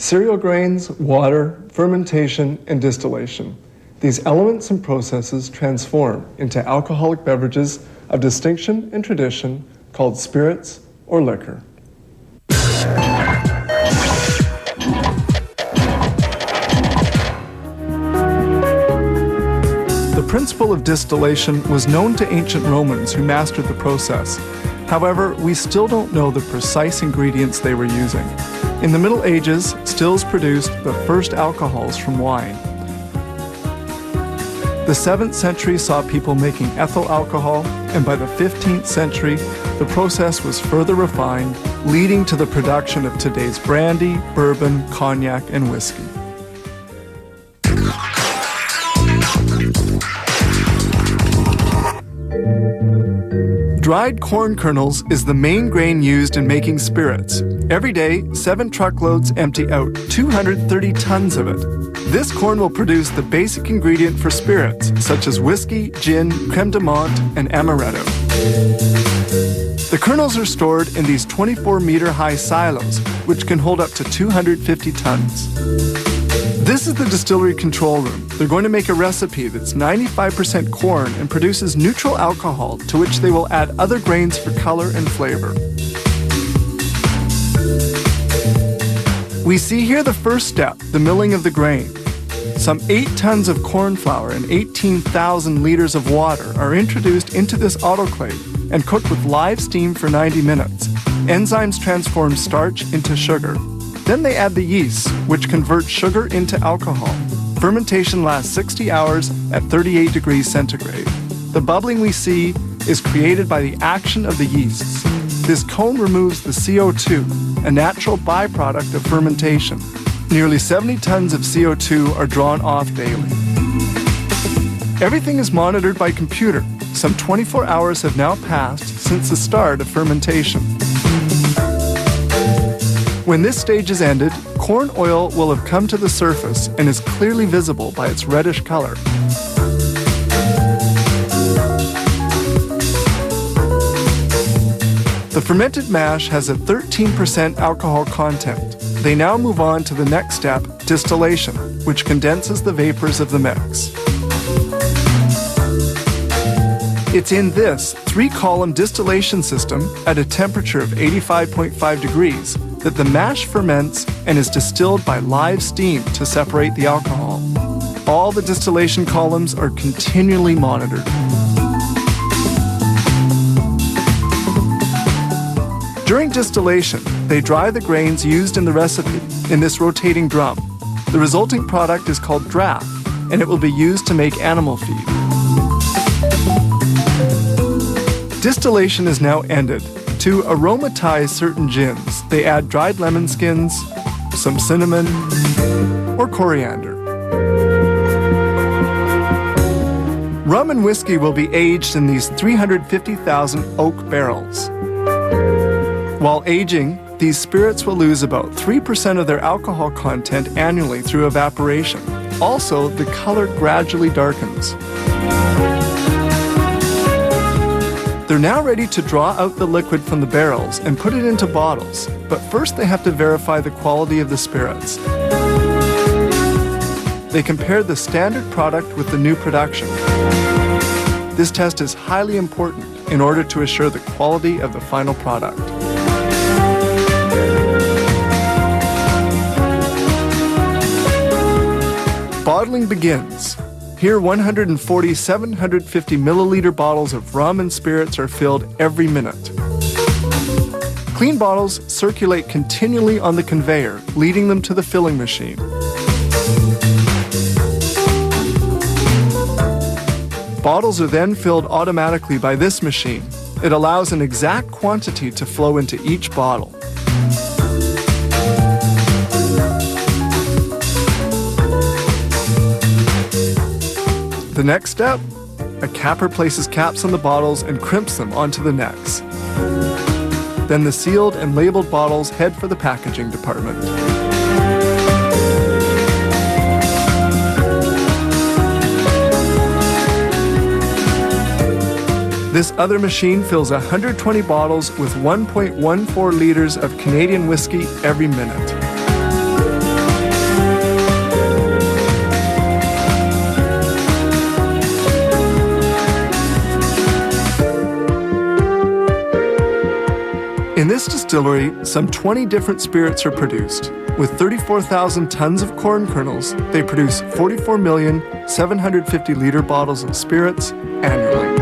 Cereal grains, water, fermentation, and distillation. These elements and processes transform into alcoholic beverages of distinction and tradition called spirits or liquor. The principle of distillation was known to ancient Romans who mastered the process. However, we still don't know the precise ingredients they were using. In the Middle Ages, stills produced the first alcohols from wine. The 7th century saw people making ethyl alcohol, and by the 15th century, the process was further refined, leading to the production of today's brandy, bourbon, cognac, and whiskey. Dried corn kernels is the main grain used in making spirits. Every day, 7 truckloads empty out 230 tons of it. This corn will produce the basic ingredient for spirits, such as whiskey, gin, creme de menthe, and amaretto. The kernels are stored in these 24-meter-high silos, which can hold up to 250 tons. This is the distillery control room. They're going to make a recipe that's 95% corn and produces neutral alcohol, to which they will add other grains for color and flavor. We see here the first step, the milling of the grain. Some 8 tons of corn flour and 18,000 liters of water are introduced into this autoclave and cooked with live steam for 90 minutes. Enzymes transform starch into sugar. Then they add the yeast, which converts sugar into alcohol. Fermentation lasts 60 hours at 38 degrees centigrade. The bubbling we see is created by the action of the yeasts. This cone removes the CO2, a natural byproduct of fermentation. Nearly 70 tons of CO2 are drawn off daily. Everything is monitored by computer. Some 24 hours have now passed since the start of fermentation. When this stage is ended, corn oil will have come to the surface and is clearly visible by its reddish color. The fermented mash has a 13% alcohol content. They now move on to the next step, distillation, which condenses the vapors of the mix. It's in this 3-column distillation system at a temperature of 85.5 degrees that the mash ferments and is distilled by live steam to separate the alcohol. All the distillation columns are continually monitored. During distillation, they dry the grains used in the recipe in this rotating drum. The resulting product is called draff, and it will be used to make animal feed. Distillation is now ended. To aromatize certain gins, they add dried lemon skins, some cinnamon, or coriander. Rum and whiskey will be aged in these 350,000 oak barrels. While aging, these spirits will lose about 3% of their alcohol content annually through evaporation. Also, the color gradually darkens. They're now ready to draw out the liquid from the barrels and put it into bottles, but first they have to verify the quality of the spirits. They compare the standard product with the new production. This test is highly important in order to assure the quality of the final product. Bottling begins. Here, 140 750 milliliter bottles of rum and spirits are filled every minute. Clean bottles circulate continually on the conveyor, leading them to the filling machine. Bottles are then filled automatically by this machine. It allows an exact quantity to flow into each bottle. The next step, a capper places caps on the bottles and crimps them onto the necks. Then the sealed and labeled bottles head for the packaging department. This other machine fills 120 bottles with 1.14 liters of Canadian whiskey every minute. In this distillery, some 20 different spirits are produced. With 34,000 tons of corn kernels, they produce 44,750,000 liter bottles of spirits annually.